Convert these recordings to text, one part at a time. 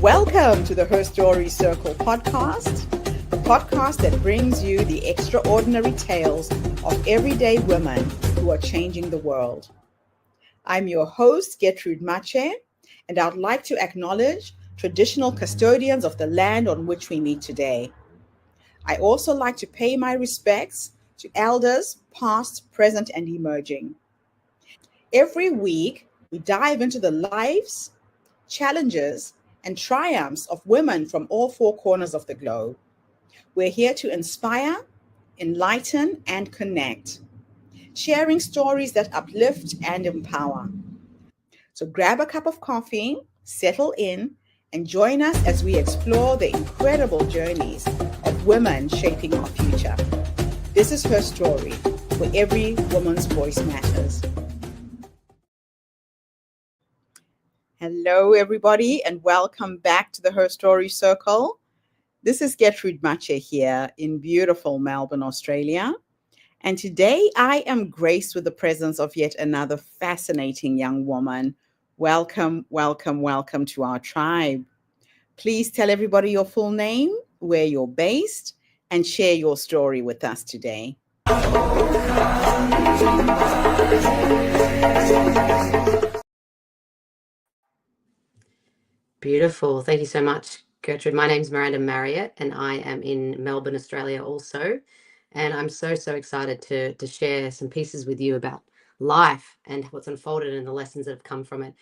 Welcome to the Her Story Circle podcast, the podcast that brings you the extraordinary tales of everyday women who are changing the world. I'm your host, Gertrude Mache, and I'd like to acknowledge traditional custodians of the land on which we meet today. I also like to pay my respects to elders, past, present, and emerging. Every week, we dive into the lives, challenges, and triumphs of women from all four corners of the globe. We're here to inspire, enlighten, and connect, sharing stories that uplift and empower. So grab a cup of coffee, settle in, and join us as we explore the incredible journeys of women shaping our future. This is Her Story, where every woman's voice matters. Hello, everybody, and welcome back to the Her Story Circle. This is Gertrude Mache here in beautiful Melbourne, Australia. And today I am graced with the presence of yet another fascinating young woman. Welcome, welcome, welcome to our tribe. Please tell everybody your full name, where you're based, and share your story with us today. Beautiful. Thank you so much, Gertrude. My name's Miranda Marriott, and I am in Melbourne, Australia also. And I'm so excited to share some pieces with you about life and what's unfolded and the lessons that have come from it.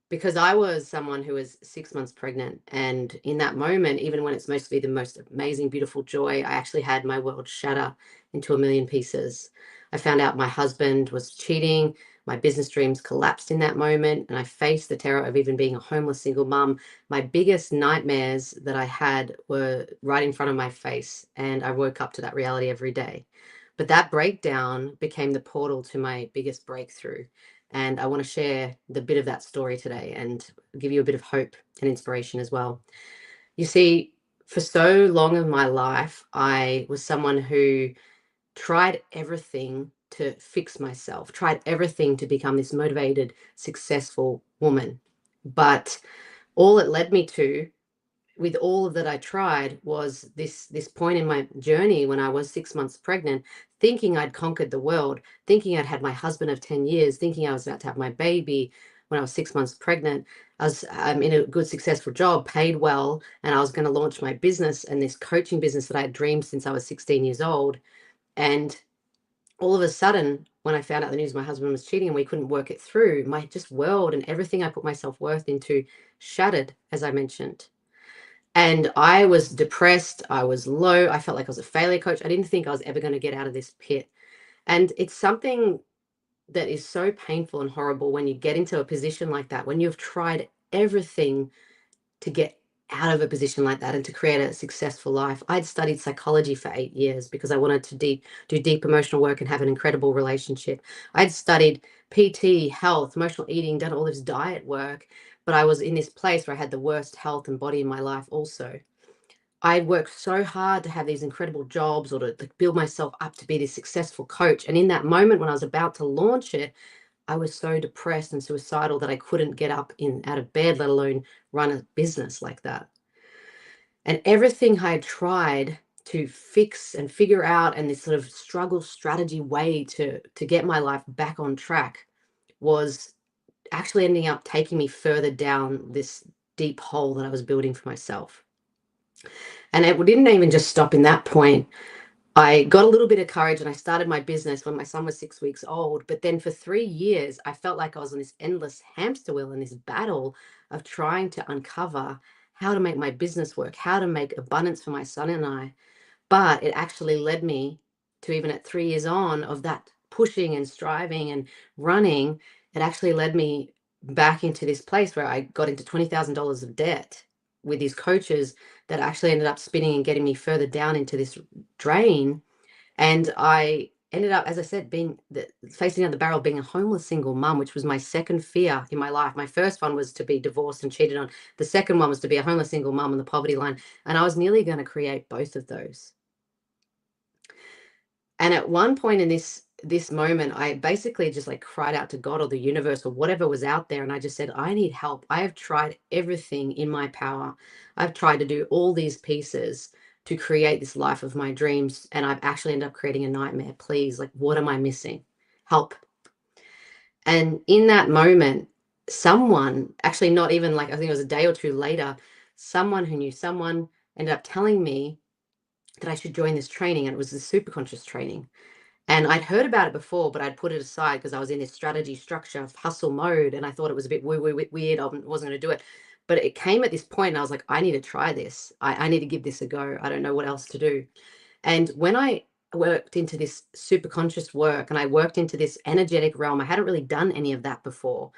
Because I was someone who was 6 months pregnant. And in that moment, even when it's mostly the most amazing, beautiful joy, I actually had my world shatter into a million pieces. I found out my husband was cheating. My business dreams collapsed in that moment. And I faced the terror of even being a homeless single mum. My biggest nightmares that I had were right in front of my face. And I woke up to that reality every day. But that breakdown became the portal to my biggest breakthrough. And I want to share the bit of that story today and give you a bit of hope and inspiration as well. You see, for so long of my life, I was someone who tried everything to fix myself, tried everything to become this motivated, successful woman. But all it led me to, with all of that I tried, was this point in my journey when I was 6 months pregnant, thinking I'd conquered the world, thinking I'd had my husband of 10 years, thinking I was about to have my baby when I was 6 months pregnant. I was in a good, successful job, paid well, and I was going to launch my business and this coaching business that I had dreamed since I was 16 years old. And all of a sudden, when I found out the news my husband was cheating and we couldn't work it through, my just world and everything I put my self-worth into shattered, as I mentioned. And I was depressed. I was low. I felt like I was a failure coach. I didn't think I was ever going to get out of this pit. And it's something that is so painful and horrible when you get into a position like that, when you've tried everything to get out of a position like that and to create a successful life. I'd studied psychology for 8 years because I wanted to do deep emotional work and have an incredible relationship. I'd studied PT, health, emotional eating, done all this diet work, but I was in this place where I had the worst health and body in my life also. I worked so hard to have these incredible jobs or to build myself up to be this successful coach. And in that moment when I was about to launch it, I was so depressed and suicidal that I couldn't get up out of bed, let alone run a business like that. And everything I had tried to fix and figure out, and this sort of struggle strategy way to get my life back on track, was actually ending up taking me further down this deep hole that I was building for myself. And it didn't even just stop in that point. I got a little bit of courage and I started my business when my son was 6 weeks old. But then for 3 years, I felt like I was on this endless hamster wheel in this battle of trying to uncover how to make my business work, how to make abundance for my son and I. But it actually led me to, even at 3 years on of that pushing and striving and running, it actually led me back into this place where I got into $20,000 of debt with these coaches that actually ended up spinning and getting me further down into this drain. And I ended up, as I said, facing down the barrel, being a homeless single mum, which was my second fear in my life. My first one was to be divorced and cheated on. The second one was to be a homeless single mum on the poverty line. And I was nearly going to create both of those. And at one point in this this moment, I basically just like cried out to God or the universe or whatever was out there. And I just said, I need help. I have tried everything in my power. I've tried to do all these pieces to create this life of my dreams. And I've actually ended up creating a nightmare. Please, like, what am I missing? Help. And in that moment, someone, actually, not even like, I think it was a day or two later, someone who knew someone ended up telling me that I should join this training. And it was the super conscious training. And I'd heard about it before, but I'd put it aside because I was in this strategy, structure, hustle mode. And I thought it was a bit weird. I wasn't going to do it. But it came at this point and I was like, I need to try this. I need to give this a go. I don't know what else to do. And when I worked into this super conscious work and I worked into this energetic realm, I hadn't really done any of that before.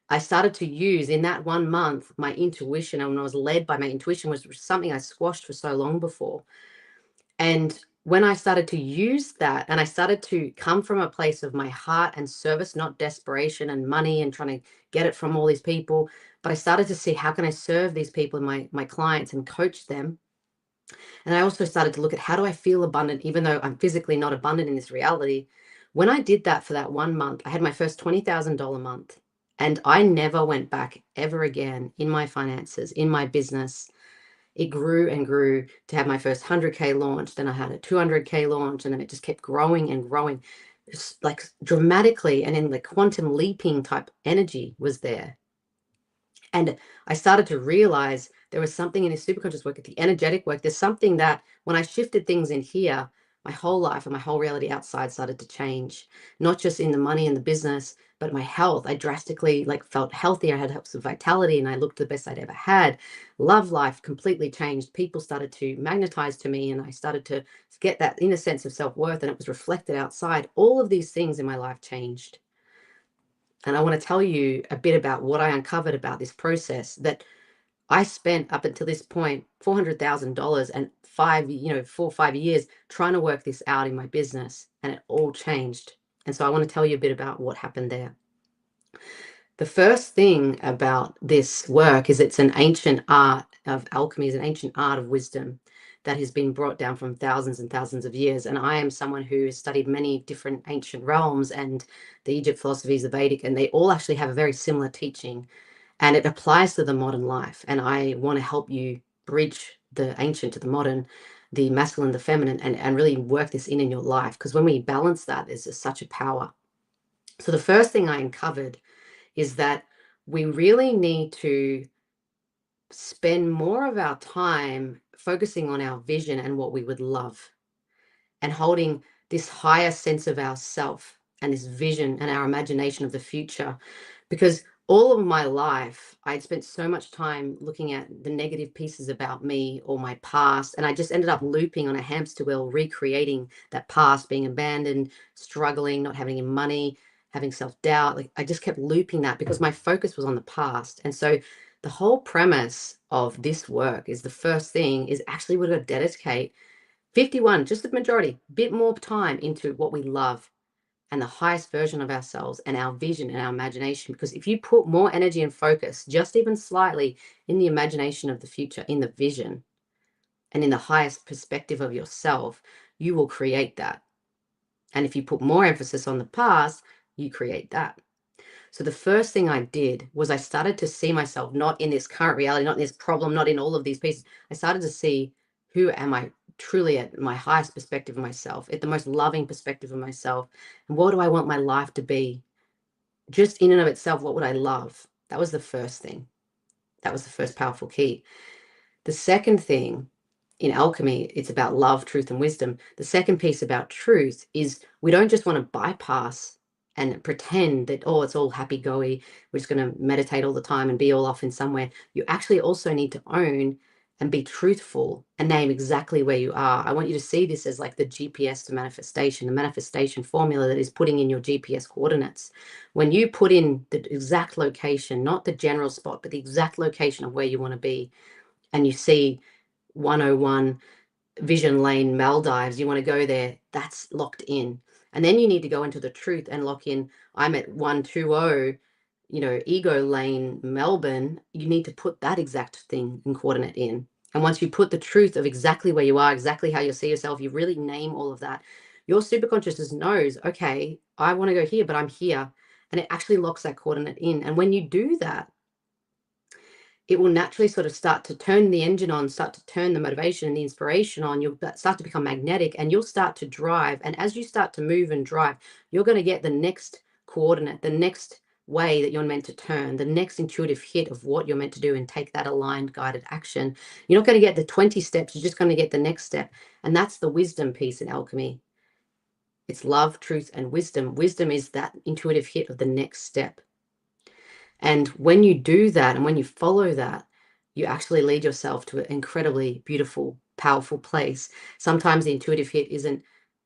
I started to use in that 1 month my intuition. And when I was led by my intuition, was something I squashed for so long before. And when I started to use that and I started to come from a place of my heart and service, not desperation and money and trying to get it from all these people, but I started to see how can I serve these people and my clients and coach them. And I also started to look at how do I feel abundant, even though I'm physically not abundant in this reality. When I did that for that 1 month, I had my first $20,000 month. And I never went back ever again in my finances, in my business. It grew and grew to have my first 100K launch. Then I had a 200K launch, and then it just kept growing and growing, just like dramatically. And then the quantum leaping type energy was there. And I started to realize there was something in this superconscious work, at the energetic work. There's something that when I shifted things in here, my whole life and my whole reality outside started to change, not just in the money and the business, but my health. I drastically like felt healthier. I had helps with vitality and I looked the best I'd ever had. Love life completely changed. People started to magnetize to me and I started to get that inner sense of self-worth and it was reflected outside. All of these things in my life changed. And I want to tell you a bit about what I uncovered about this process that I spent up until this point $400,000 and 4 or 5 years trying to work this out in my business, and it all changed. And so I want to tell you a bit about what happened there. The first thing about this work is it's an ancient art of alchemy, is an ancient art of wisdom that has been brought down from thousands and thousands of years. And I am someone who has studied many different ancient realms and the Egypt philosophies, the Vedic, and they all actually have a very similar teaching and it applies to the modern life. And I want to help you bridge the ancient to the modern, the masculine, the feminine, and really work this in your life. Because when we balance that, there's just such a power. So the first thing I uncovered is that we really need to spend more of our time focusing on our vision and what we would love and holding this higher sense of ourself and this vision and our imagination of the future. Because all of my life, I'd spent so much time looking at the negative pieces about me or my past. And I just ended up looping on a hamster wheel, recreating that past, being abandoned, struggling, not having any money, having self-doubt. Like I just kept looping that because my focus was on the past. And so the whole premise of this work is the first thing is actually we're going to dedicate 51, just the majority, bit more time into what we love and the highest version of ourselves and our vision and our imagination. Because if you put more energy and focus, just even slightly, in the imagination of the future, in the vision, and in the highest perspective of yourself, you will create that. And if you put more emphasis on the past, you create that. So the first thing I did was I started to see myself not in this current reality, not in this problem, not in all of these pieces. I started to see who am I truly at my highest perspective of myself, at the most loving perspective of myself, and what do I want my life to be? Just in and of itself, what would I love? That was the first thing. That was the first powerful key. The second thing in alchemy, it's about love, truth, and wisdom. The second piece about truth is we don't just want to bypass and pretend that, oh, it's all happy-go-y, we're just going to meditate all the time and be all off in somewhere. You actually also need to own and be truthful and name exactly where you are. I want you to see this as like the GPS to manifestation, the manifestation formula that is putting in your GPS coordinates. When you put in the exact location, not the general spot, but the exact location of where you want to be, and you see 101 Vision Lane Maldives, you want to go there, that's locked in. And then you need to go into the truth and lock in, I'm at 120, Ego Lane, Melbourne. You need to put that exact thing and coordinate in. And once you put the truth of exactly where you are, exactly how you see yourself, you really name all of that, Your superconscious knows, okay, I want to go here, but I'm here. And it actually locks that coordinate in. And when you do that, it will naturally sort of start to turn the engine on, start to turn the motivation and the inspiration on. You'll start to become magnetic and you'll start to drive. And as you start to move and drive, you're going to get the next coordinate, the next way that you're meant to turn, the next intuitive hit of what you're meant to do and take that aligned, guided action. You're not going to get the 20 steps, you're just going to get the next step. And that's the wisdom piece in alchemy. It's love, truth, and wisdom. Wisdom is that intuitive hit of the next step. And when you do that and when you follow that, you actually lead yourself to an incredibly beautiful, powerful place. Sometimes the intuitive hit isn't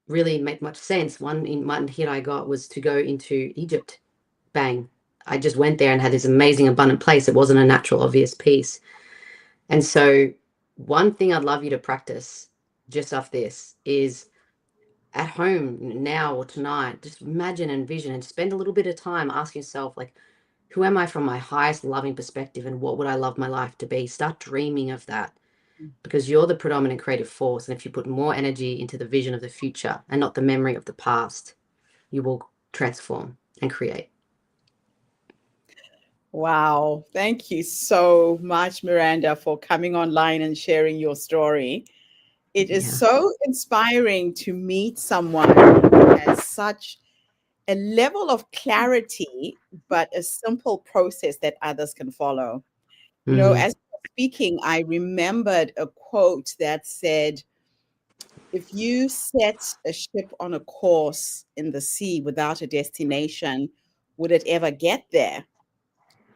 really make much sense. One hit I got was to go into Egypt. Bang. I just went there and had this amazing, abundant place. It wasn't a natural, obvious piece. And so one thing I'd love you to practice just off this is at home now or tonight, just imagine and vision and spend a little bit of time asking yourself, like, who am I from my highest loving perspective and what would I love my life to be? Start dreaming of that because you're the predominant creative force. And if you put more energy into the vision of the future and not the memory of the past, you will transform and create. Wow. Thank you so much, Miranda, for coming online and sharing your story. It is Yeah. so inspiring to meet someone who has such a level of clarity, but a simple process that others can follow. You know, Mm, as you were speaking, I remembered a quote that said, if you set a ship on a course in the sea without a destination, would it ever get there?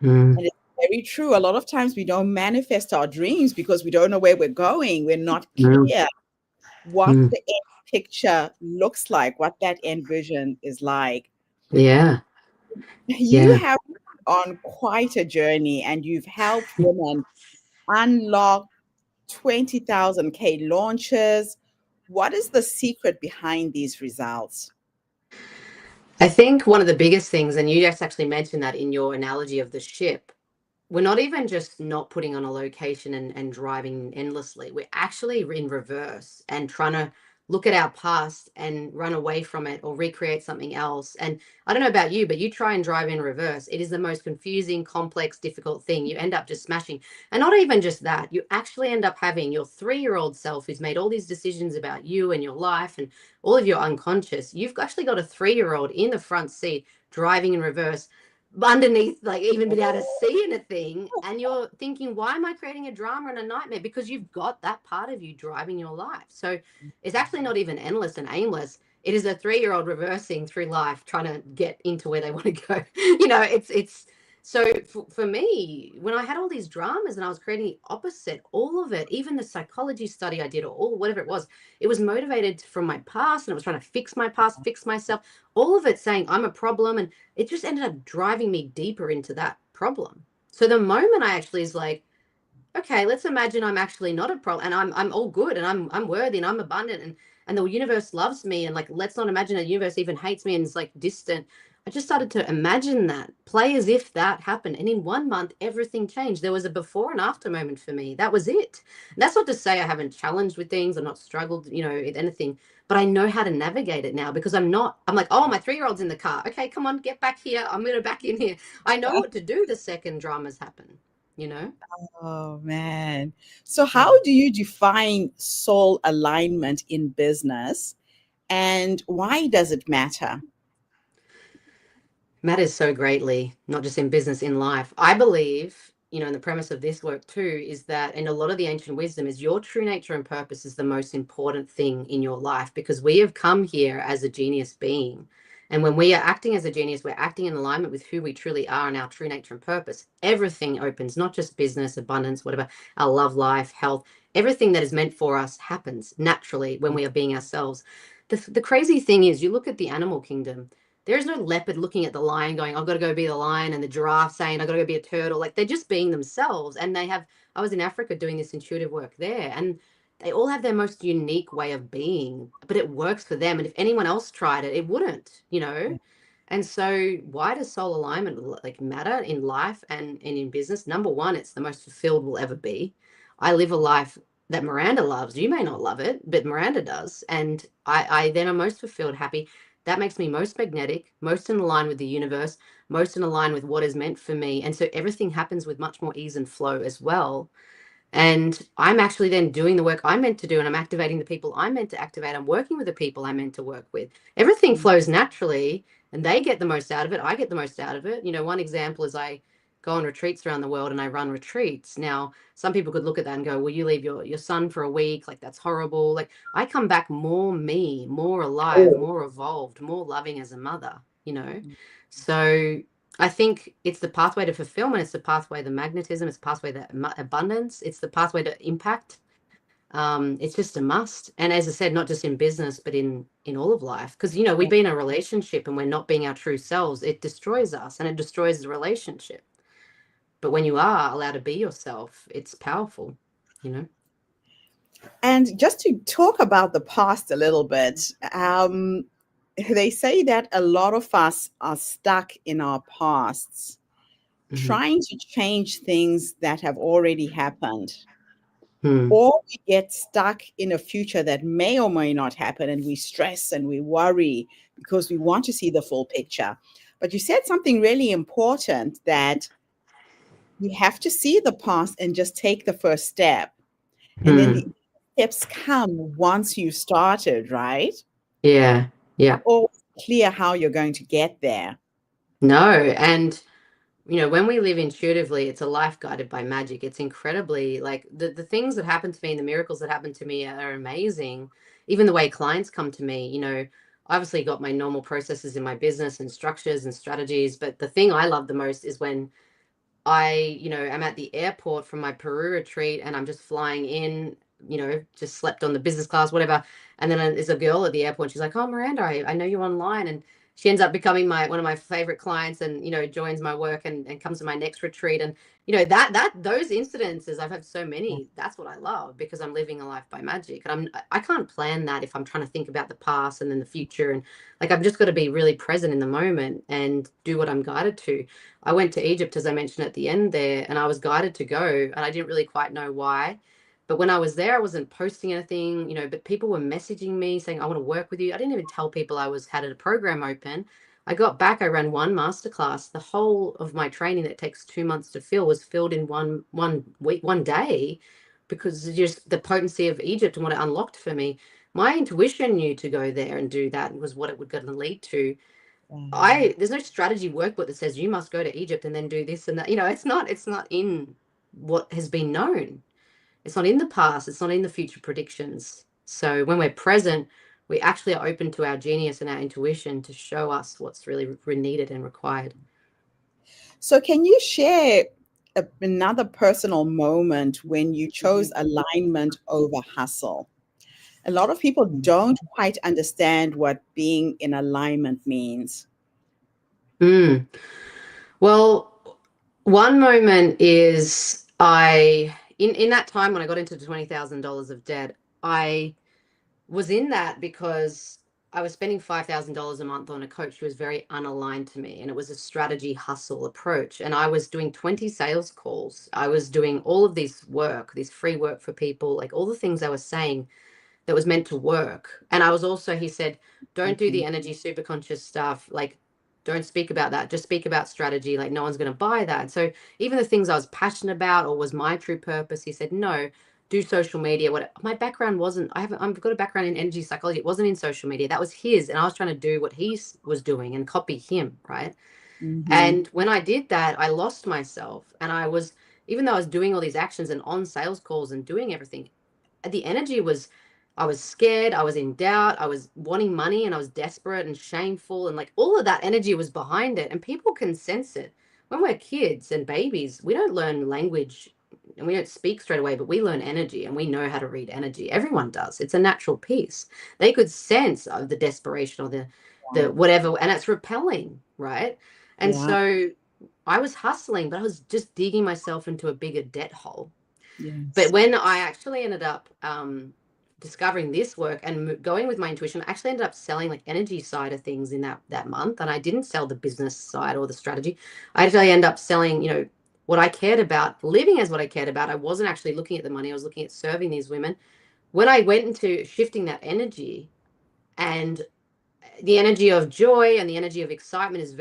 mm, And it's very true. A lot of times we don't manifest our dreams because we don't know where we're going. We're not mm, clear what mm. the end picture looks like, what that end vision is like. Yeah. You Yeah. have on quite a journey and you've helped women unlock 20,000 K launches. What is the secret behind these results? I think one of the biggest things, and you just actually mentioned that in your analogy of the ship, we're not even just not putting on a location and driving endlessly. We're actually in reverse and trying to look at our past and run away from it or recreate something else. And I don't know about you, but you try and drive in reverse. It is the most confusing, complex, difficult thing. You end up just smashing. And not even just that, you actually end up having your 3-year-old self who's made all these decisions about you and your life and all of your unconscious. You've actually got a 3-year-old in the front seat driving in reverse underneath, like even being able to see anything, and you're thinking, why am I creating a drama and a nightmare? Because you've got that part of you driving your life. So it's actually not even endless and aimless. It is a 3-year-old reversing through life trying to get into where they want to go. It's so for me, when I had all these dramas and I was creating the opposite, all of it, even the psychology study I did or all whatever it was motivated from my past and I was trying to fix my past, fix myself, all of it saying I'm a problem, and it just ended up driving me deeper into that problem. So the moment I actually is like, okay, let's imagine I'm actually not a problem and I'm all good and I'm worthy and I'm abundant and the universe loves me, and like let's not imagine the universe even hates me and is like distant. I just started to imagine that, play as if that happened, and in 1 month everything changed. There was a before and after moment for me. That was it. And that's not to say I haven't challenged with things or not struggled, with anything, but I know how to navigate it now because I'm like, oh, my 3-year-old's in the car. Okay, come on, get back here. I'm gonna back in here. I know what to do the second dramas happen, you know? Oh, man. So, how do you define soul alignment in business and why does it matter? Matters so greatly, not just in business, in life. I believe, and the premise of this work too is that in a lot of the ancient wisdom is your true nature and purpose is the most important thing in your life because we have come here as a genius being. And when we are acting as a genius, we're acting in alignment with who we truly are and our true nature and purpose. Everything opens, not just business, abundance, whatever, our love life, health, everything that is meant for us happens naturally when we are being ourselves. The crazy thing is, you look at the animal kingdom, there is no leopard looking at the lion going, I've got to go be the lion, and the giraffe saying, I've got to go be a turtle. Like they're just being themselves. And I was in Africa doing this intuitive work there, and they all have their most unique way of being, but it works for them. And if anyone else tried it, it wouldn't. And so why does soul alignment like matter in life and in business? Number one, it's the most fulfilled we'll ever be. I live a life that Miranda loves. You may not love it, but Miranda does. And I then am most fulfilled, happy. That makes me most magnetic, most in line with the universe, most in line with what is meant for me. And so everything happens with much more ease and flow as well. And I'm actually then doing the work I'm meant to do, and I'm activating the people I'm meant to activate. I'm working with the people I'm meant to work with. Everything Mm. flows naturally, and they get the most out of it. I get the most out of it. One example is I go on retreats around the world and I run retreats. Now, some people could look at that and go, well, you leave your son for a week. Like, that's horrible. Like, I come back more me, more alive, more evolved, more loving as a mother. So I think it's the pathway to fulfillment. It's the pathway to magnetism. It's the pathway to abundance. It's the pathway to impact. It's just a must. And as I said, not just in business, but in all of life. Because we be in a relationship and we're not being our true selves. It destroys us and it destroys the relationship. But when you are allowed to be yourself, it's powerful. And just to talk about the past a little bit, they say that a lot of us are stuck in our pasts, Mm-hmm. trying to change things that have already happened. Hmm. Or we get stuck in a future that may or may not happen, and we stress and we worry because we want to see the full picture. But you said something really important, that you have to see the past and just take the first step. And then the Hmm. steps come once you've started, right? Yeah. Yeah. Or clear how you're going to get there. No. And when we live intuitively, it's a life guided by magic. It's incredibly like the things that happen to me and the miracles that happen to me are amazing. Even the way clients come to me, obviously got my normal processes in my business and structures and strategies. But the thing I love the most is when I'm at the airport from my Peru retreat and I'm just flying in, just slept on the business class, whatever. And then there's a girl at the airport. She's like, "Oh, Miranda, I know you online." And she ends up becoming one of my favorite clients and, joins my work and comes to my next retreat. And, that those incidences, I've had so many. That's what I love because I'm living a life by magic. And I can't plan that if I'm trying to think about the past and then the future. And like, I've just got to be really present in the moment and do what I'm guided to. I went to Egypt, as I mentioned at the end there, and I was guided to go, and I didn't really quite know why. But when I was there, I wasn't posting anything, but people were messaging me saying, "I want to work with you." I didn't even tell people I had a program open. I got back, I ran one masterclass. The whole of my training that takes 2 months to fill was filled in one week, one day, because just the potency of Egypt and what it unlocked for me. My intuition knew to go there and do that was what it would going to lead to. There's no strategy workbook that says you must go to Egypt and then do this and that. It's not in what has been known. It's not in the past. It's not in the future predictions. So when we're present, we actually are open to our genius and our intuition to show us what's really needed and required. So, can you share another personal moment when you chose alignment over hustle? A lot of people don't quite understand what being in alignment means. Mm. Well, one moment is in that time when I got into $20,000 of debt, I was in that because I was spending $5,000 a month on a coach who was very unaligned to me. And it was a strategy hustle approach. And I was doing 20 sales calls. I was doing all of this free work for people, like all the things I was saying that was meant to work. And I was also, he said, don't do Mhm. the energy super conscious stuff. Like, don't speak about that. Just speak about strategy. Like, no one's going to buy that. So even the things I was passionate about or was my true purpose, he said, no, do social media. What my background wasn't, I've got a background in energy psychology. It wasn't in social media. That was his. And I was trying to do what he was doing and copy him. Right. Mhm. And when I did that, I lost myself. And even though I was doing all these actions and on sales calls and doing everything, the energy was, I was scared, I was in doubt, I was wanting money and I was desperate and shameful and like all of that energy was behind it and people can sense it. When we're kids and babies, we don't learn language and we don't speak straight away, but we learn energy and we know how to read energy. Everyone does. It's a natural piece. They could sense the desperation or the whatever, and it's repelling, right? And Yeah. so I was hustling, but I was just digging myself into a bigger debt hole. But Yes. when I actually ended up discovering this work and going with my intuition, I actually ended up selling like energy side of things in that month, and I didn't sell the business side or the strategy. I actually ended up selling, what I cared about, living as what I cared about. I wasn't actually looking at the money. I was looking at serving these women. When I went into shifting that energy, and the energy of joy and the energy of excitement is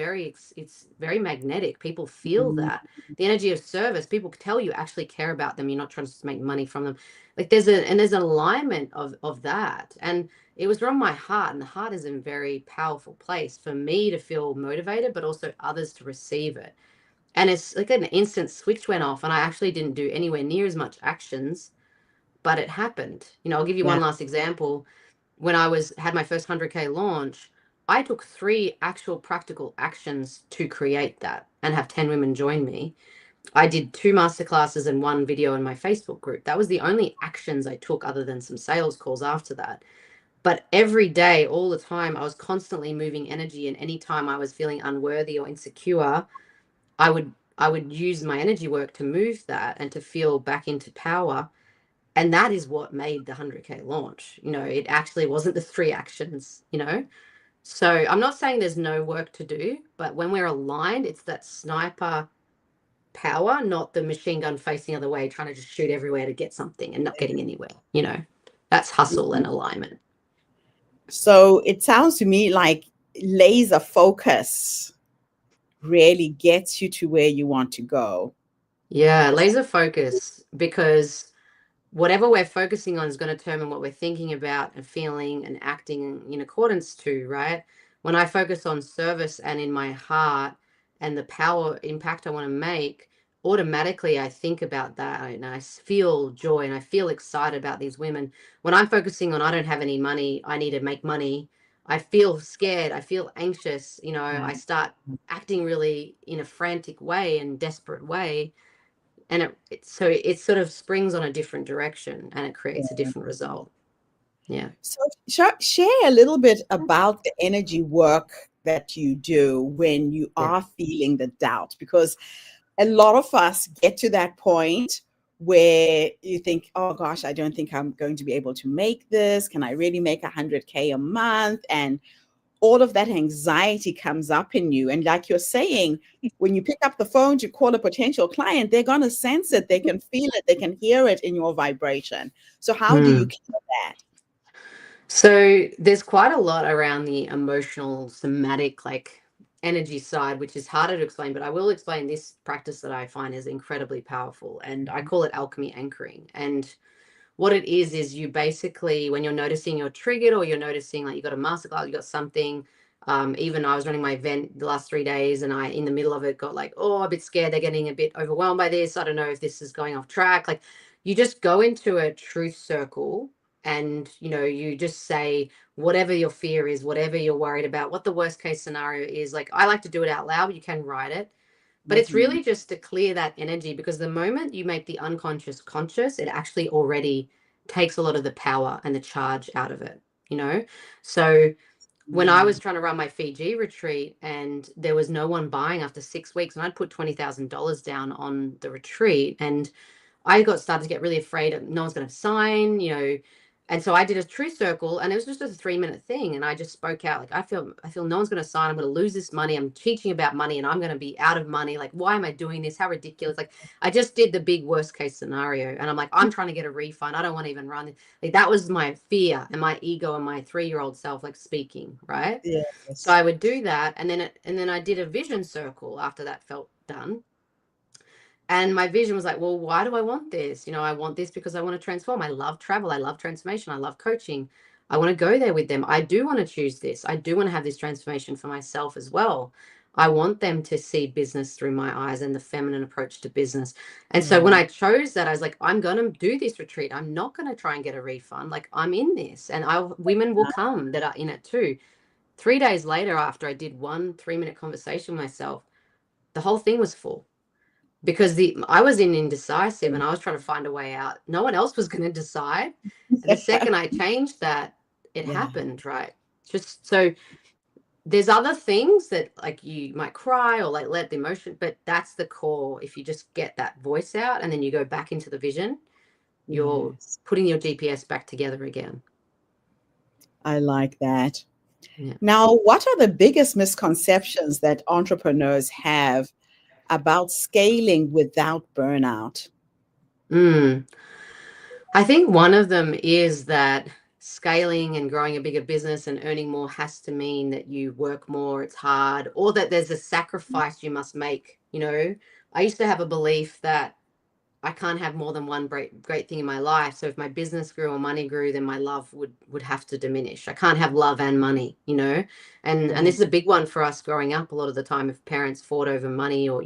it's very magnetic. People feel Mm, that. The energy of service, people tell you actually care about them. You're not trying to make money from them. Like there's an alignment of that. And it was from my heart, and the heart is in a very powerful place for me to feel motivated, but also others to receive it. And it's like an instant switch went off, and I actually didn't do anywhere near as much actions, but it happened. I'll give you yeah. one last example. When I had my first 100K launch, I took 3 actual practical actions to create that and have 10 women join me. I did 2 masterclasses and 1 video in my Facebook group. That was the only actions I took, other than some sales calls after that. But every day, all the time, I was constantly moving energy, and anytime I was feeling unworthy or insecure, I would use my energy work to move that and to feel back into power. And that is what made the 100K launch. It actually wasn't the 3 actions. So I'm not saying there's no work to do, but when we're aligned, it's that sniper power, not the machine gun facing the other way, trying to just shoot everywhere to get something and not getting anywhere. That's hustle and alignment. So it sounds to me like laser focus really gets you to where you want to go. Yeah, laser focus, because whatever we're focusing on is going to determine what we're thinking about and feeling and acting in accordance to, right? When I focus on service and in my heart and the power impact I want to make, automatically I think about that, and I feel joy and I feel excited about these women. When I'm focusing on I don't have any money, I need to make money, I feel scared, I feel anxious, I start acting really in a frantic way and desperate way, and it sort of springs on a different direction, and it creates a different result. Yeah. So share a little bit about the energy work that you do when you Yeah. are feeling the doubt, because a lot of us get to that point where you think, oh gosh, I don't think I'm going to be able to make this. Can I really make 100K a month? And all of that anxiety comes up in you. And like you're saying, when you pick up the phone to call a potential client, they're going to sense it. They can feel it. They can hear it in your vibration. So how do you Mm. kill that? So there's quite a lot around the emotional somatic, like, energy side, which is harder to explain, but I will explain this practice that I find is incredibly powerful, and I call it alchemy anchoring. And what it is you basically, when you're noticing you're triggered, or you're noticing like you got a masterclass, you got something. Even I was running my event the last 3 days, and I, in the middle of it, got like, oh, a bit scared. They're getting a bit overwhelmed by this. I don't know if this is going off track. Like, you just go into a truth circle, and you just say whatever your fear is, whatever you're worried about, what the worst case scenario is. Like, I like to do it out loud, but you can write it. But it's Mhm. really just to clear that energy, because the moment you make the unconscious conscious, it actually already takes a lot of the power and the charge out of it. So when I was Mm. trying to run my Fiji retreat, and there was no one buying after 6 weeks, and I'd put $20,000 down on the retreat, and I started to get really afraid of no one's going to sign. And so I did a truth circle, and it was just a 3-minute thing. And I just spoke out, like, I feel no one's going to sign. I'm going to lose this money. I'm teaching about money, and I'm going to be out of money. Like, why am I doing this? How ridiculous. Like, I just did the big worst case scenario, and I'm like, I'm trying to get a refund. I don't want to even run it. Like, that was my fear and my ego and my 3-year-old self, like, speaking, right? So Yes. I would do that. And then I did a vision circle after that felt done. And my vision was like, well, why do I want this? I want this because I want to transform. I love travel. I love transformation. I love coaching. I want to go there with them. I do want to choose this. I do want to have this transformation for myself as well. I want them to see business through my eyes and the feminine approach to business. And so when Yeah. I chose that, I was like, I'm going to do this retreat. I'm not going to try and get a refund. Like, I'm in this, and women will come that are in it too. 3 days later, after I did one 3-minute conversation with myself, the whole thing was full, because I was indecisive, and I was trying to find a way out. No one else was going to decide. And the second I changed that, it Yeah. happened, right? Just so there's other things that, like, you might cry or like let the emotion, but that's the core. If you just get that voice out and then you go back into the vision, you're Yes. putting your GPS back together again. I like that. Yeah. Now, what are the biggest misconceptions that entrepreneurs have about scaling without burnout? Mm. I think one of them is that scaling and growing a bigger business and earning more has to mean that you work more, it's hard, or that there's a sacrifice you must make. I used to have a belief that I can't have more than one great thing in my life. So if my business grew or money grew, then my love would have to diminish. I can't have love and money. And Yeah. this is a big one for us growing up a lot of the time if parents fought over money or.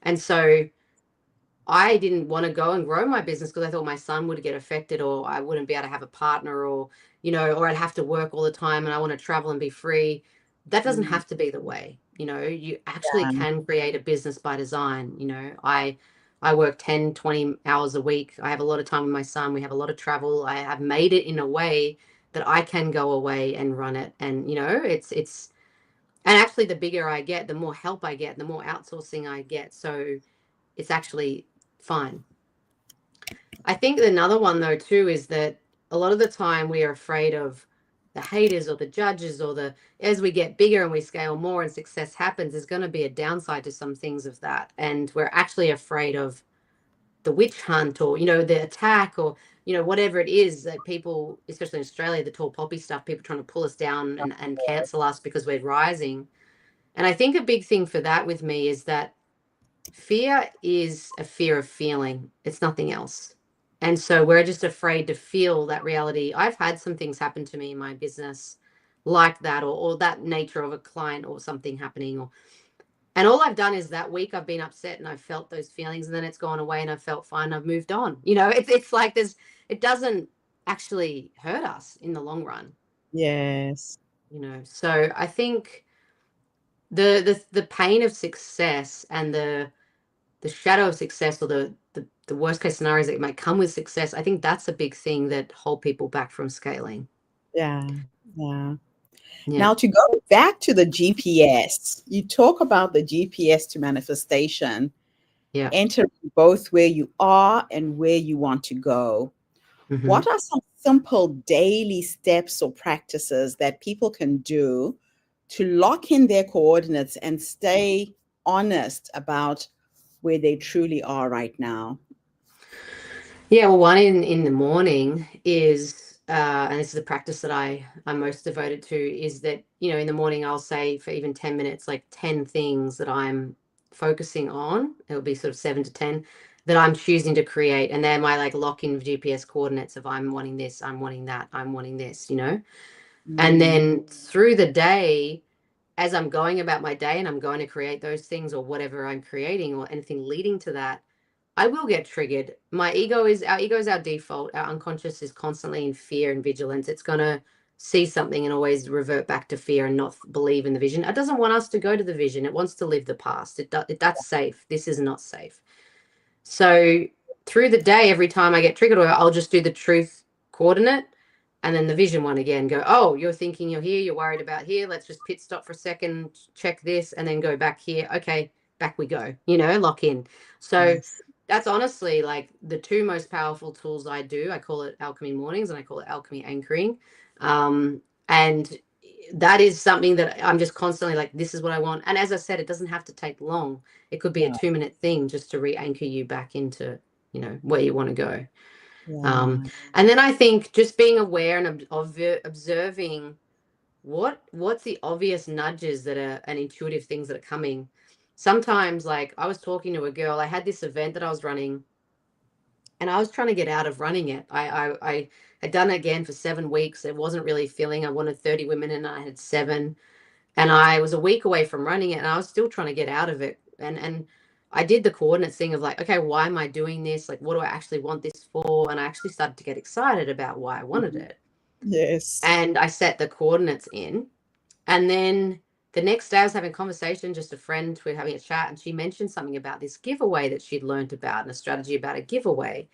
And so I didn't want to go and grow my business because I thought my son would get affected or I wouldn't be able to have a partner or I'd have to work all the time and I want to travel and be free. That doesn't Mm, have to be the way. You actually yeah. can create a business by design. I work 10, 20 hours a week. I have a lot of time with my son. We have a lot of travel. I have made it in a way that I can go away and run it. And, and actually the bigger I get, the more help I get, the more outsourcing I get. So it's actually fine. I think another one though too is that a lot of the time we are afraid of the haters or the judges or as we get bigger and we scale more and success happens, there's going to be a downside to some things of that. And we're actually afraid of the witch hunt or, the attack or, whatever it is that people, especially in Australia, the tall poppy stuff, people trying to pull us down and cancel us because we're rising. And I think a big thing for that with me is that fear is a fear of feeling. It's nothing else. And so we're just afraid to feel that reality. I've had some things happen to me in my business like that, or that nature of a client or something happening. And all I've done is that week I've been upset and I've felt those feelings and then it's gone away and I've felt fine. I've moved on. It's like it doesn't actually hurt us in the long run. Yes. So I think the pain of success and the shadow of success or the worst case scenarios that might come with success, I think that's a big thing that hold people back from scaling. Yeah. Yeah. Yeah. Now, to go back to the GPS, you talk about the GPS to manifestation, Yeah. entering both where you are and where you want to go. Hmm. What are some simple daily steps or practices that people can do to lock in their coordinates and stay honest about where they truly are right now? Yeah. Well, one in the morning is, and this is a practice that I'm most devoted to, is that, in the morning I'll say for even 10 minutes, like 10 things that I'm focusing on. It'll be sort of 7 to 10 that I'm choosing to create. And they're my like lock in GPS coordinates of I'm wanting this, I'm wanting that, I'm wanting this. And Mm, then through the day, as I'm going about my day and I'm going to create those things or whatever I'm creating or anything leading to that, I will get triggered. Our ego is our default. Our unconscious is constantly in fear and vigilance. It's going to see something and always revert back to fear and not believe in the vision. It doesn't want us to go to the vision. It wants to live the past. That's safe. This is not safe. So through the day, every time I get triggered, I'll just do the truth coordinate and then the vision one again. Go, oh, you're thinking you're here, you're worried about here. Let's just pit stop for a second, check this, and then go back here. Okay, back we go, lock in. So yes. that's honestly like the two most powerful tools I do. I call it alchemy mornings and I call it alchemy anchoring. And that is something that I'm just constantly like, this is what I want. And as I said, it doesn't have to take long. It could be a No. 2-minute thing just to re-anchor you back into, where you want to go. Yeah. And then I think just being aware and observing what's the obvious nudges that are and intuitive things that are coming. Sometimes, like I was talking to a girl, I had this event that I was running and I was trying to get out of running it. I had done it again for 7 weeks. It wasn't really filling. I wanted 30 women and I had 7. And I was a week away from running it and I was still trying to get out of it. And I did the coordinates thing of like, okay, why am I doing this? Like, what do I actually want this for? And I actually started to get excited about why I wanted Mhm. it. Yes. And I set the coordinates in. And then the next day I was having a conversation, just a friend, we were having a chat, and she mentioned something about this giveaway that she'd learned about and a strategy about a giveaway.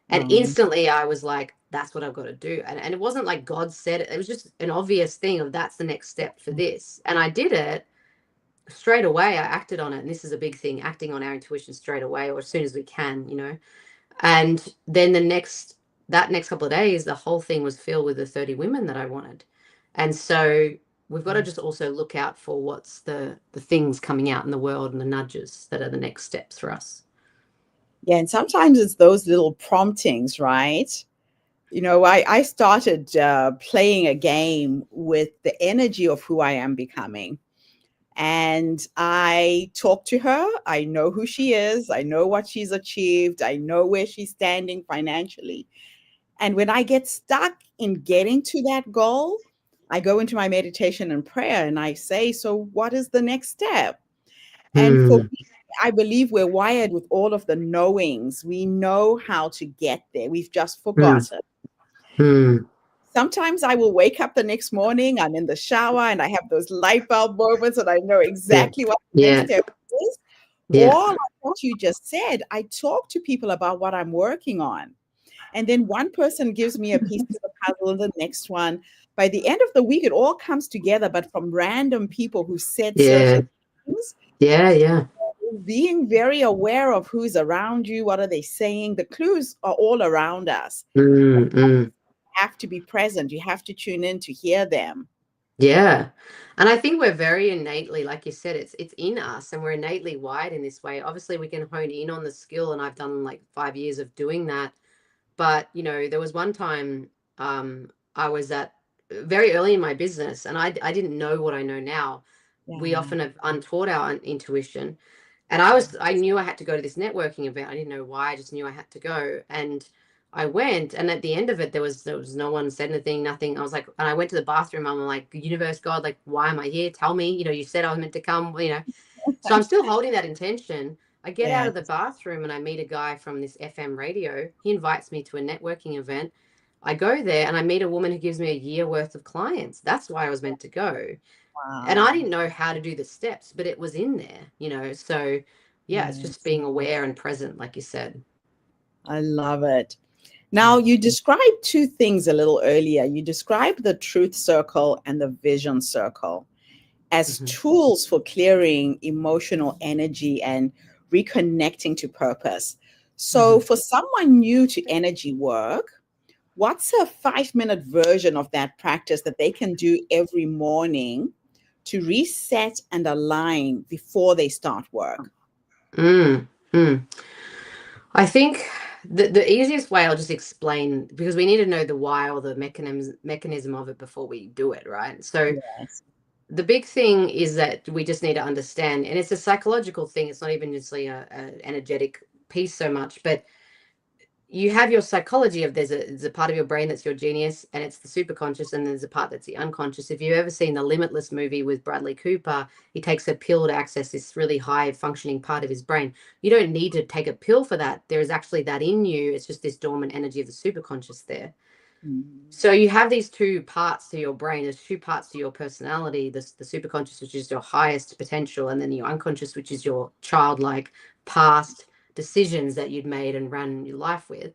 And Oh, instantly I was like, that's what I've got to do. And it wasn't like God said it. It was just an obvious thing of that's the next step for this. And I did it straight away. I acted on it. And this is a big thing, acting on our intuition straight away or as soon as we can. And then that next couple of days, the whole thing was filled with the 30 women that I wanted. And so we've got to just also look out for what's the things coming out in the world and the nudges that are the next steps for us. Yeah, and sometimes it's those little promptings, right? I started playing a game with the energy of who I am becoming. And I talk to her. I know who she is. I know what she's achieved. I know where she's standing financially. And when I get stuck in getting to that goal, I go into my meditation and prayer and I say, so what is the next step? And for Mm, me, I believe we're wired with all of the knowings. We know how to get there. We've just mm, forgotten. mm. Sometimes I will wake up the next morning, I'm in the shower and I have those light bulb moments and I know Yeah, exactly what the next yeah, step is. yeah, Or like what you just said, I talk to people about what I'm working on. And then one person gives me a piece of the puzzle and the next one. By the end of the week, it all comes together, but from random people who said yeah, certain things. yeah, yeah. Being very aware of who's around you, what are they saying? The clues are all around us. Mm, mm. Have to be present. You have to tune in to hear them. Yeah. And I think we're very innately, like you said, it's in us and we're innately wired in this way. Obviously, we can hone in on the skill, and I've done like 5 years of doing that. But, there was one time I was at very early in my business, and I didn't know what I know now. We Yeah. often have untaught our intuition. And I knew I had to go to this networking event. I didn't know why. I just knew I had to go. And I went, and at the end of it, there was no one said anything, nothing. I was like, and I went to the bathroom. I'm like, universe, God, like, why am I here? Tell me, you said I was meant to come. So I'm still holding that intention. I get out Yeah. of the bathroom and I meet a guy from this FM radio. He invites me to a networking event. I go there and I meet a woman who gives me a year worth of clients. That's why I was meant to go. And I Wow. didn't know how to do the steps, but it was in there. So yeah, it's just Yes. being aware and present, like you said. I love it. Now, Mm. you described two things a little earlier. You described the truth circle and the vision circle as Mhm. tools for clearing emotional energy and reconnecting to purpose. So, Mhm. for someone new to energy work, what's a 5-minute version of that practice that they can do every morning to reset and align before they start work? Mm. Mm. I think the easiest way, I'll just explain, because we need to know the why or the mechanism of it before we do it, right? So Yes. the big thing is that we just need to understand, and it's a psychological thing. It's not even just like a energetic piece so much, but you have your psychology of there's a part of your brain that's your genius, and it's the superconscious, and there's a part that's the unconscious. If you've ever seen the Limitless movie with Bradley Cooper, he takes a pill to access this really high functioning part of his brain. You don't need to take a pill for that. There is actually that in you. It's just this dormant energy of the superconscious there. Mhm. So you have these two parts to your brain. There's two parts to your personality. The superconscious, which is your highest potential, and then your unconscious, which is your childlike past decisions that you'd made and ran your life with.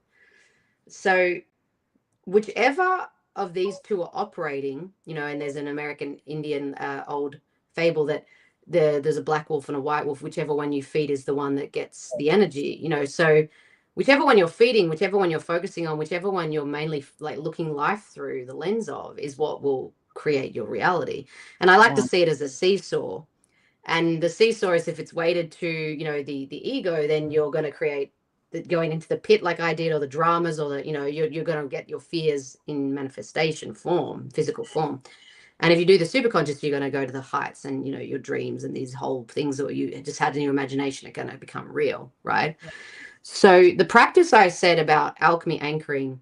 So whichever of these two are operating, and there's an American Indian old fable that there's a black wolf and a white wolf. Whichever one you feed is the one that gets the energy. So whichever one you're feeding, whichever one you're focusing on, whichever one you're mainly like looking life through the lens of, is what will create your reality. And I like to Wow. see it as a seesaw. And the seesaw is, if it's weighted to the ego, then you're going to create going into the pit like I did, or the dramas, or you're going to get your fears in manifestation form, physical form. And if you do the superconscious, you're going to go to the heights, and your dreams and these whole things that you just had in your imagination are going to become real, right? So the practice I said about alchemy anchoring,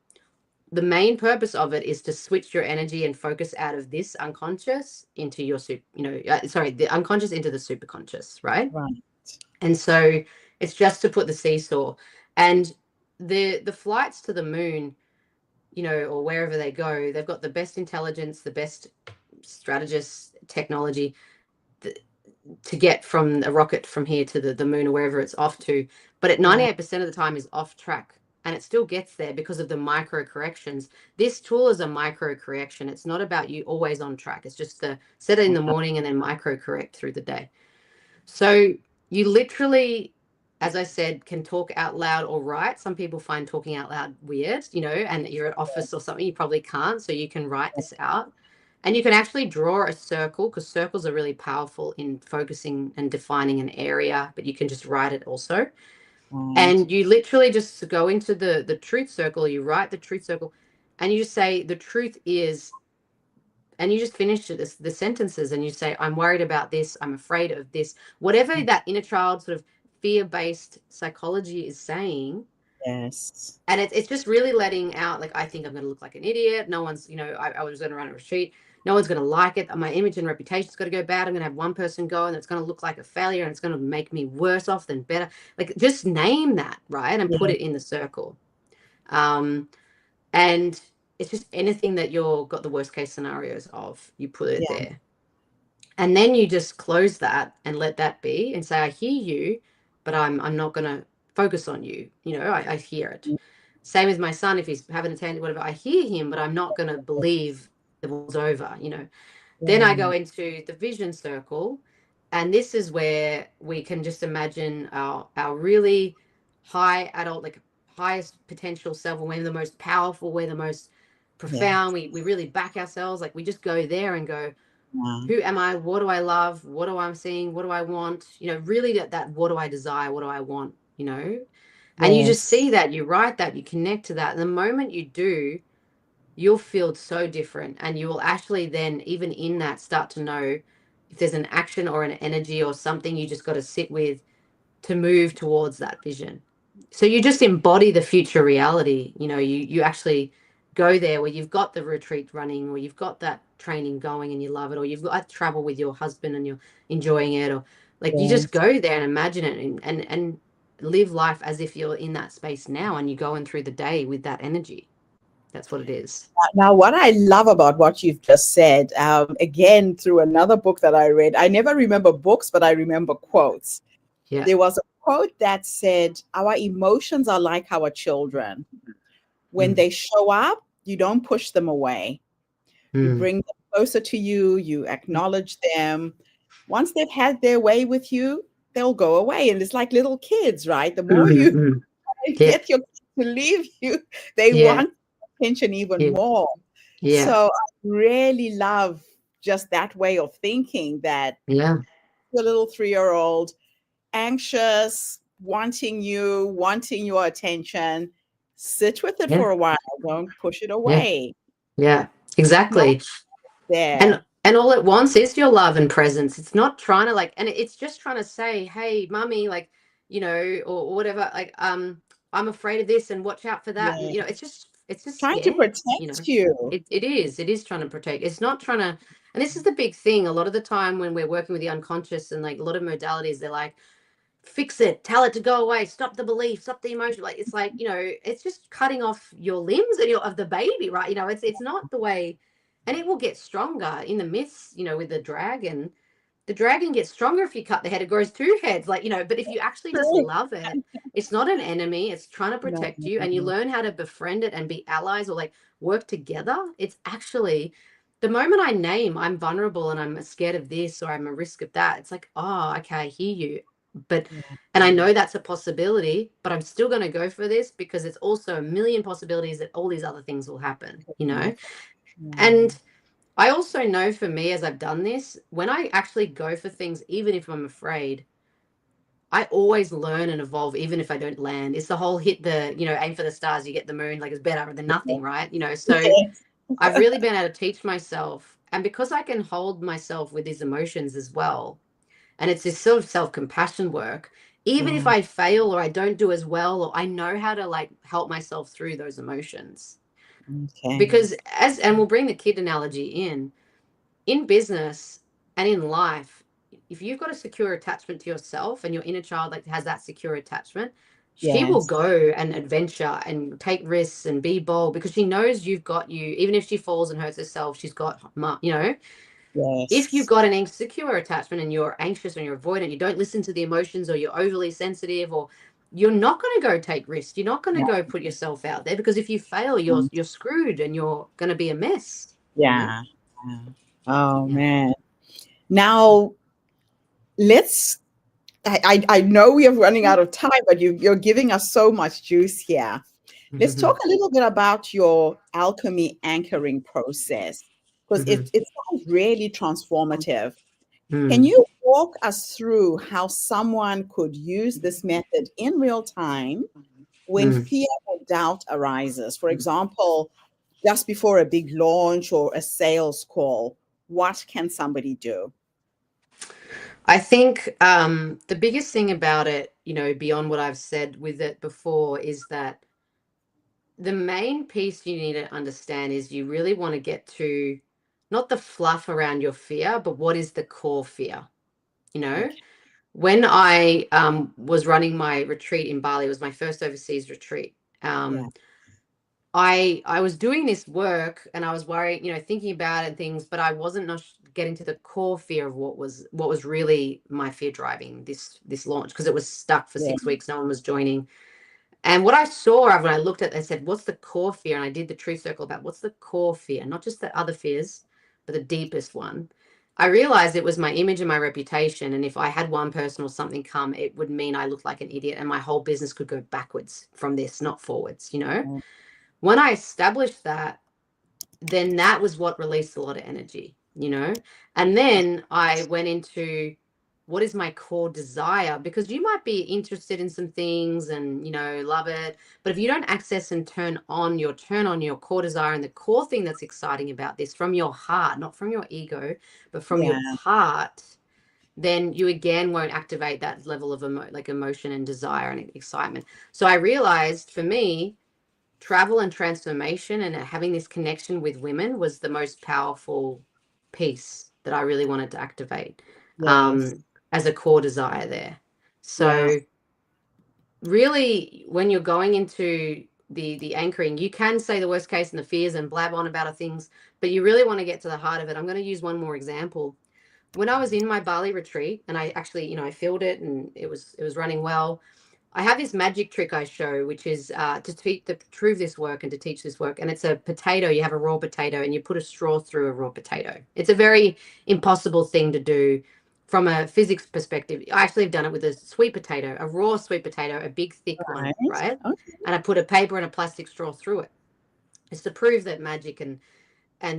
the main purpose of it is to switch your energy and focus out of this unconscious into your the unconscious into the superconscious, right? Right. And so it's just to put the seesaw. And the flights to the moon, or wherever they go, they've got the best intelligence, the best strategists, technology, to get from a rocket from here to the moon or wherever it's off to. But at Yeah. 98% of the time is off track. And it still gets there because of the micro corrections. This tool is a micro correction. It's not about you always on track. It's just to set it in the morning and then micro correct through the day. So you literally, as I said, can talk out loud or write. Some people find talking out loud weird, and you're at office or something, you probably can't. So you can write this out. And you can actually draw a circle, because circles are really powerful in focusing and defining an area, but you can just write it also. Right. And you literally just go into the truth circle, you write the truth circle, and you just say, the truth is, and you just finish it, the sentences, and you say, I'm worried about this, I'm afraid of this, whatever that inner child sort of fear-based psychology is saying. Yes. And it's just really letting out, like, I think I'm going to look like an idiot. No one's, I was going to run a retreat. No one's going to like it. My image and reputation is going to go bad. I'm going to have one person go and it's going to look like a failure and it's going to make me worse off than better. Like, just name that, right? And put Yeah. it in the circle. And it's just anything that you're got the worst case scenarios of, you put it Yeah. there. And then you just close that and let that be and say, I hear you, but I'm not going to focus on you. I hear it. Same as my son, if he's having a tantrum, whatever, I hear him, but I'm not going to believe the war's over. Then I go into the vision circle, and this is where we can just imagine our really high adult, like highest potential self, when we're the most powerful, we're the most Yeah. profound, we really back ourselves, like we just go there and go, Yeah. who am I? What do I love? What do I seeing? What do I want? Really that what do I desire? What do I want? And you just Yes. see that, you write that, you connect to that. And the moment you do, you'll feel so different. And you will actually then, even in that, start to know if there's an action or an energy or something you just got to sit with to move towards that vision. So you just embody the future reality. You actually go there where you've got the retreat running, or you've got that training going and you love it, or you've got travel with your husband and you're enjoying it, or like you just Yes. go there and imagine it, and live life as if you're in that space now and you're going through the day with that energy. That's what it is. Now, what I love about what you've just said, again, through another book that I read, I never remember books, but I remember quotes. Yeah. There was a quote that said, our emotions are like our children. When Mm. they show up, you don't push them away. You Mm. bring them closer to you, you acknowledge them. Once they've had their way with you, they'll go away. And it's like little kids, right? The more Mm. you Mm. Yeah. get your kids to leave you, they Yeah. want attention even Yeah. more. Yeah. So I really love just that way of thinking, that Yeah. your little 3-year-old, anxious, wanting your attention, sit with it Yeah. for a while. Don't push it Yeah. away. Yeah. Acknowledge Exactly. there. And all it wants is your love and presence. It's not trying to, like, and it's just trying to say, hey, mommy, like, or whatever, like, I'm afraid of this and watch out for that. And Yeah. it's just Trying to scared. protect you. It is trying to protect. It's not trying to, and this is the big thing. A lot of the time when we're working with the unconscious, and like a lot of modalities, they're like, fix it, tell it to go away, stop the belief, stop the emotion. Like, it's like, it's just cutting off your limbs and of the baby, right? It's not the way. And it will get stronger in the myths, with the dragon. The dragon gets stronger if you cut the head, it grows two heads, like, but if you actually just True. love it, it's not an enemy, it's trying to No, protect you, and you learn how to befriend it and be allies, or like work together. It's actually, the moment I name I'm vulnerable and I'm scared of this, or I'm a risk of that, it's like, oh, okay, I hear you. But, and I know that's a possibility, but I'm still going to go for this because it's also a million possibilities that all these other things will happen. And I also know, for me, as I've done this, when I actually go for things, even if I'm afraid, I always learn and evolve, even if I don't land. It's the whole hit the, aim for the stars, you get the moon, like it's better than nothing, right? So yes. I've really been able to teach myself. And because I can hold myself with these emotions as well, and it's this sort of self-compassion work, even if Mm, I fail or I don't do as well, or I know how to like help myself through those emotions. okay. Because and we'll bring the kid analogy in business and in life, if you've got a secure attachment to yourself, and your inner child like has that secure attachment, she will Yes. go and adventure and take risks and be bold, because she knows you've got you. Even if she falls and hurts herself, she's got. If you've Yes. got an insecure attachment and you're anxious and you're avoidant, you don't listen to the emotions, or you're overly sensitive, or you're not going to go take risks, you're not going to Yeah. go put yourself out there, because if you fail, you're screwed and you're going to be a mess. Yeah. Yeah. Oh Yeah. man. Now let's. I know we are running out of time, but you're giving us so much juice here. Let's talk a little bit about your alchemy anchoring process. because Mm-hmm. it sounds really transformative. Can Mm, you walk us through how someone could use this method in real time when mm. fear or doubt arises? For example, just before a big launch or a sales call, what can somebody do? I think the biggest thing about it, beyond what I've said with it before, is that the main piece you need to understand is you really want to get to not the fluff around your fear, but what is the core fear, you know? Okay. When I was running my retreat in Bali, it was my first overseas retreat. Yeah. I was doing this work and I was worried, thinking about it and things, but I wasn't not getting to the core fear of what was really my fear driving this launch, because it was stuck for Yeah. 6 weeks. No one was joining. And what I saw when I looked at it, I said, what's the core fear? And I did the truth circle about what's the core fear, not just the other fears, but the deepest one. I realized it was my image and my reputation. And if I had one person or something come, it would mean I looked like an idiot and my whole business could go backwards from this, not forwards. When I established that, then that was what released a lot of energy. And then I went into what is my core desire, because you might be interested in some things and love it, but if you don't access and turn on your core desire and the core thing that's exciting about this from your heart, not from your ego, but from your Yeah. heart, then you again won't activate that level of emotion and desire and excitement. So I realized for me, travel and transformation and having this connection with women was the most powerful piece that I really wanted to activate, Yes. as a core desire there. Yeah. So really, when you're going into the anchoring, you can say the worst case and the fears and blab on about things, but you really want to get to the heart of it. I'm going to use one more example. When I was in my Bali retreat, and I actually, I filled it and it was running well. I have this magic trick I show, which is to prove this work and to teach this work. And it's a potato. You have a raw potato and you put a straw through a raw potato. It's a very impossible thing to do from a physics perspective. I actually have done it with a sweet potato, a raw sweet potato, a big thick one, Right. right? Okay. And I put a paper and a plastic straw through it. It's to prove that magic and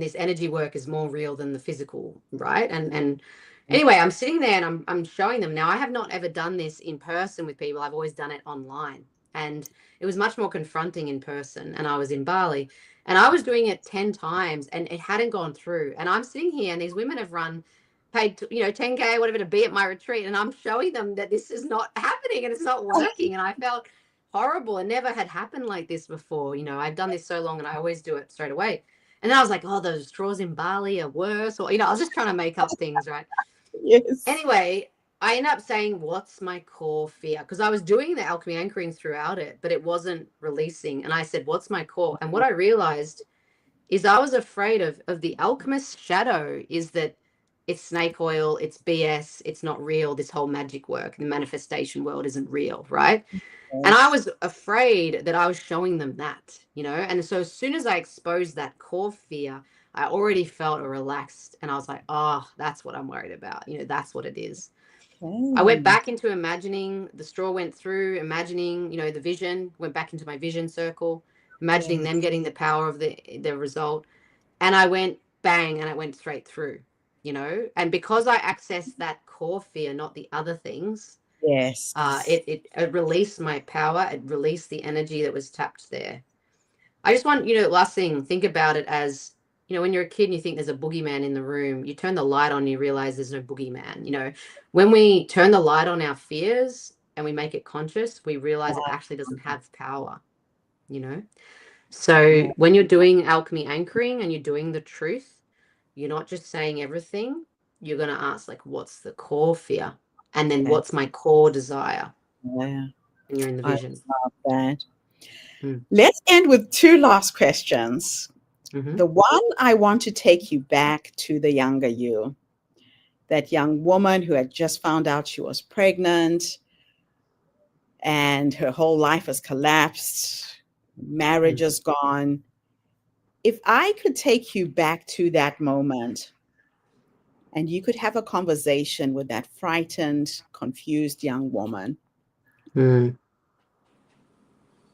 this energy work is more real than the physical, right? And anyway, I'm sitting there and I'm showing them. Now, I have not ever done this in person with people. I've always done it online, and it was much more confronting in person. And I was in Bali and I was doing it 10 times and it hadn't gone through. And I'm sitting here and these women have paid 10K whatever to be at my retreat, and I'm showing them that this is not happening and it's not working. And I felt horrible. It never had happened like this before. I've done this so long and I always do it straight away. And then I was like, oh, those straws in Bali are worse. Or, I was just trying to make up things, right? Yes. Anyway, I ended up saying, what's my core fear? Because I was doing the alchemy anchoring throughout it, but it wasn't releasing. And I said, what's my core? And what I realized is I was afraid of the alchemist's shadow, is that it's snake oil, it's BS, it's not real. This whole magic work, the manifestation world isn't real, right? And I Yes. was afraid that I was showing them that. And so as soon as I exposed that core fear, I already felt relaxed and I was like, oh, that's what I'm worried about. That's what it is. I went Okay. back into imagining the straw went through, imagining, the vision, went back into my vision circle, imagining Yes. them getting the power of the result. And I went bang and it went straight through. And because I accessed that core fear, not the other things, Yes. it released my power. It released the energy that was tapped there. I just want, last thing, think about it as, when you're a kid and you think there's a boogeyman in the room, you turn the light on and you realize there's no boogeyman. When we turn the light on our fears and we make it conscious, we realize it actually doesn't have power, you know? So Yeah. when you're doing alchemy anchoring and you're doing the truth, you're not just saying everything. You're going to ask, like, what's the core fear? And then Okay. what's my core desire? Yeah. And you're in the I vision. love that. Mm. Let's end with two last questions. Mm-hmm. The one, I want to take you back to the younger you, that young woman who had just found out she was pregnant and her whole life has collapsed, marriage Mm. is gone. If I could take you back to that moment and you could have a conversation with that frightened, confused young woman, Mm.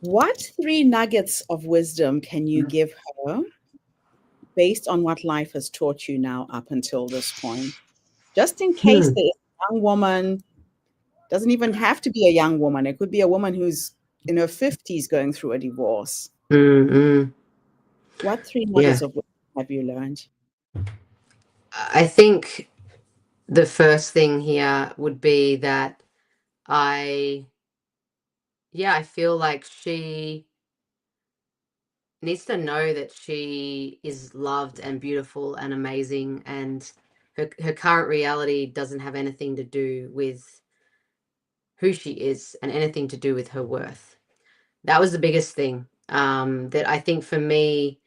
what three nuggets of wisdom can you give her based on what life has taught you now up until this point? Just in case Hmm. there's a young woman, doesn't even have to be a young woman. It could be a woman who's in her 50s going through a divorce. Mm-mm. What three Yeah. nuggets of wisdom have you learned? I think the first thing here would be that I, yeah, I feel like she needs to know that she is loved and beautiful and amazing, and her current reality doesn't have anything to do with who she is and anything to do with her worth. That was the biggest thing, that I think for me,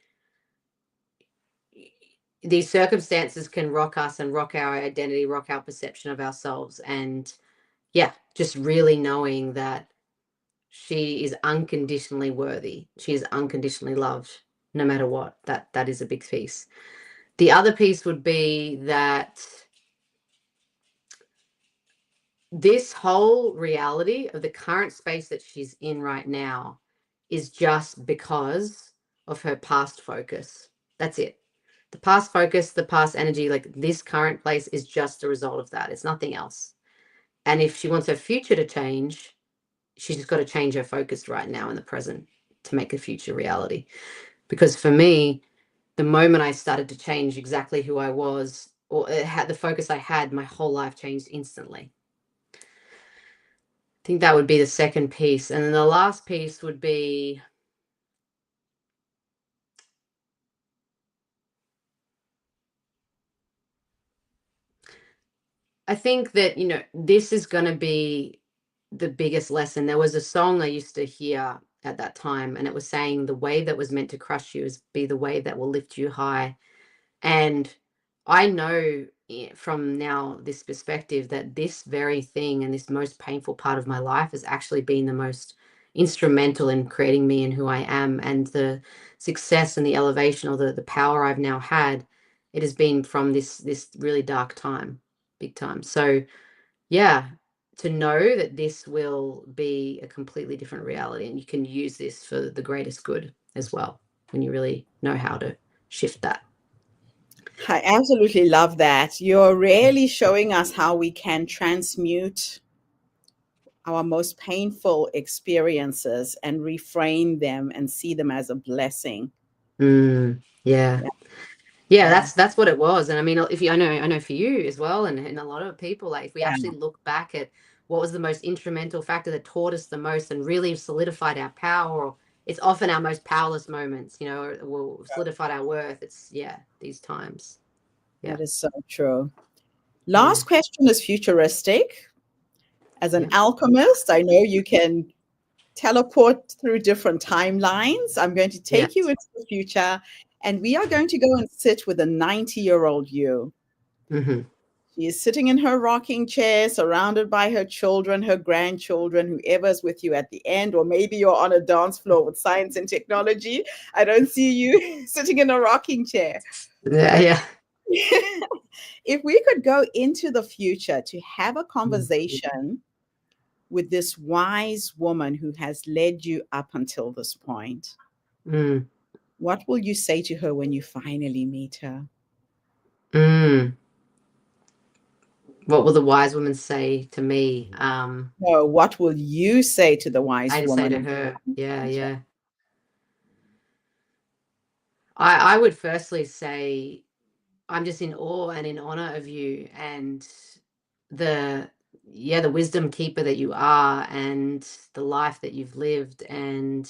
these circumstances can rock us and rock our identity, rock our perception of ourselves. And yeah, just really knowing that she is unconditionally worthy. She is unconditionally loved no matter what. That is a big piece. The other piece would be that this whole reality of the current space that she's in right now is just because of her past focus. That's it. The past focus, the past energy, like this current place is just a result of that. It's nothing else. And if she wants her future to change, she's just got to change her focus right now in the present to make a future reality. Because for me, the moment I started to change exactly who I was, or it had the focus I had, my whole life changed instantly. I think that would be the second piece. And then the last piece would be, I think that, this is going to be the biggest lesson. There was a song I used to hear at that time, and it was saying the wave that was meant to crush you is be the wave that will lift you high. And I know from now this perspective that this very thing and this most painful part of my life has actually been the most instrumental in creating me and who I am, and the success and the elevation, or the power I've now had. It has been from this really dark time, big time. So yeah, to know that this will be a completely different reality, and you can use this for the greatest good as well when you really know how to shift that. I absolutely love that. You're really showing us how we can transmute our most painful experiences and reframe them and see them as a blessing. Yeah. Yeah, Yeah, yeah, that's what it was. And I mean, if you, I know for you as well, and a lot of people, like if we yeah. actually look back at what was the most instrumental factor that taught us the most and really solidified our power, or it's often our most powerless moments, or will solidified our worth. It's, yeah, these times. Yeah. That is so true. Yeah. Last question is futuristic. As an Yeah. alchemist, I know you can teleport through different timelines. I'm going to Yeah. take you into the future, and we are going to go and sit with a 90-year-old you. Hmm. She is sitting in her rocking chair, surrounded by her children, her grandchildren, whoever's with you at the end, or maybe you're on a dance floor with science and technology. I don't see you sitting in a rocking chair. Yeah. But Yeah. if we could go into the future to have a Mm. conversation with this wise woman who has led you up until this point, Mm. what will you say to her when you finally meet her? Mm. What will the wise woman say to me? No, what will you say to the wise I just say woman to when her, you yeah, meet her? yeah. I would firstly say I'm just in awe and in honor of you, and the yeah, the wisdom keeper that you are, and the life that you've lived, and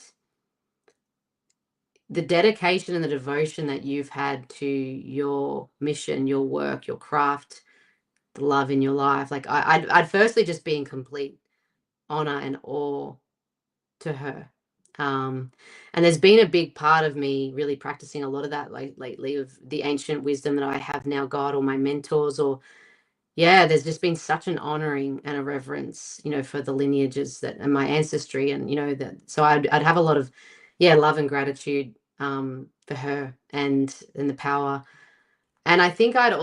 the dedication and the devotion that you've had to your mission, your work, your craft, the love in your life. Like I'd firstly just be in complete honor and awe to her. Um, and there's been a big part of me really practicing a lot of that, like lately, of the ancient wisdom that I have now got, or my mentors, or yeah, there's just been such an honoring and a reverence, for the lineages that and my ancestry, and that. So I'd have a lot of, yeah, love and gratitude for her and the power. And I think I'd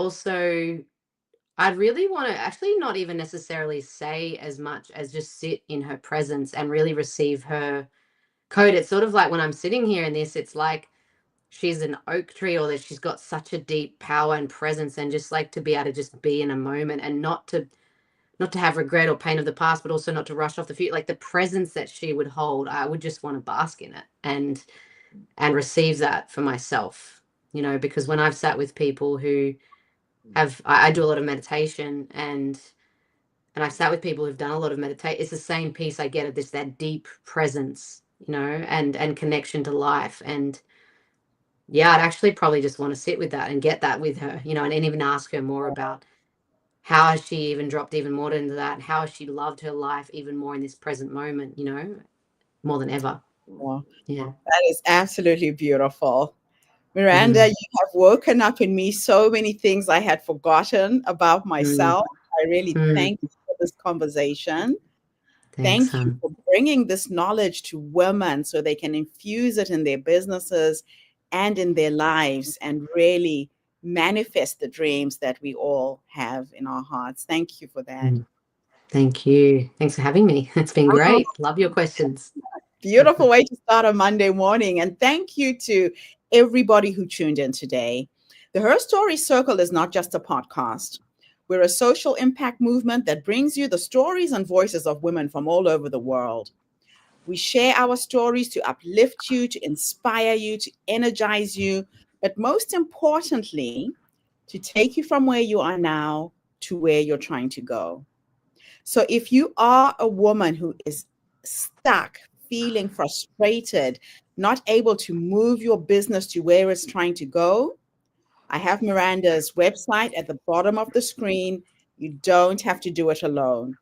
really want to actually not even necessarily say as much as just sit in her presence and really receive her code. It's sort of like when I'm sitting here in this, it's like she's an oak tree, or that she's got such a deep power and presence, and just like to be able to just be in a moment and not to have regret or pain of the past, but also not to rush off the future. Like the presence that she would hold, I would just want to bask in it and receive that for myself, because when I've sat with people who I do a lot of meditation, and I've sat with people who've done a lot of meditation, it's the same piece I get of that deep presence, and connection to life. And yeah, I'd actually probably just want to sit with that and get that with her, and even ask her more about how has she even dropped even more into that? How has she loved her life even more in this present moment, more than ever? Wow. Yeah. That is absolutely beautiful. Miranda, you have woken up in me so many things I had forgotten about myself. I really thank you for this conversation. Thanks, Thank you for bringing this knowledge to women so they can infuse it in their businesses and in their lives and really manifest the dreams that we all have in our hearts. Thank you for that. Thank you. Thanks for having me. It's been great. Love your questions. Beautiful way to start a Monday morning. And thank you to everybody who tuned in today. The Her Story Circle is not just a podcast. We're a social impact movement that brings you the stories and voices of women from all over the world. We share our stories to uplift you, to inspire you, to energize you, but most importantly, to take you from where you are now to where you're trying to go. So if you are a woman who is stuck, feeling frustrated, not able to move your business to where it's trying to go, I have Miranda's website at the bottom of the screen. You don't have to do it alone.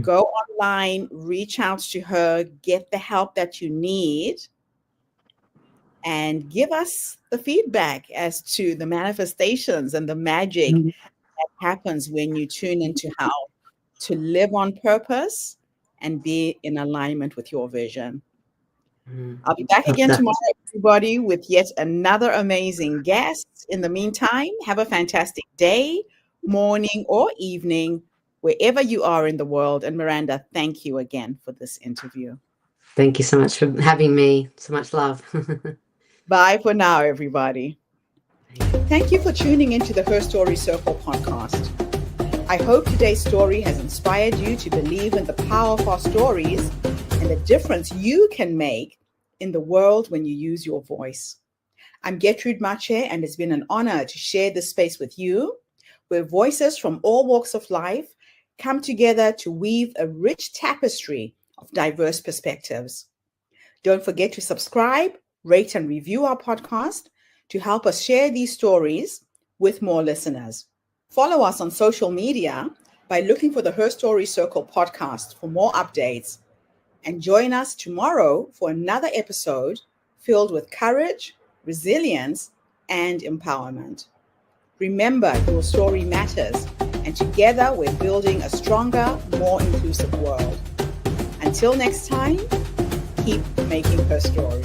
Go online, reach out to her, get the help that you need, and give us the feedback as to the manifestations and the magic that happens when you tune into how to live on purpose and be in alignment with your vision. I'll be back again tomorrow, everybody, with yet another amazing guest. In the meantime, have a fantastic day, morning, or evening, wherever you are in the world. And Miranda, thank you again for this interview. Thank you so much for having me. So much love. Bye for now, everybody. Thank you for tuning into the Her Story Circle podcast. I hope today's story has inspired you to believe in the power of our stories and the difference you can make in the world when you use your voice. I'm Gertrude Mache, and it's been an honor to share this space with you, where voices from all walks of life come together to weave a rich tapestry of diverse perspectives. Don't forget to subscribe, rate, and review our podcast to help us share these stories with more listeners. Follow us on social media by looking for the Her Story Circle podcast for more updates. And join us tomorrow for another episode filled with courage, resilience, and empowerment. Remember, your story matters, and together we're building a stronger, more inclusive world. Until next time, keep making her story.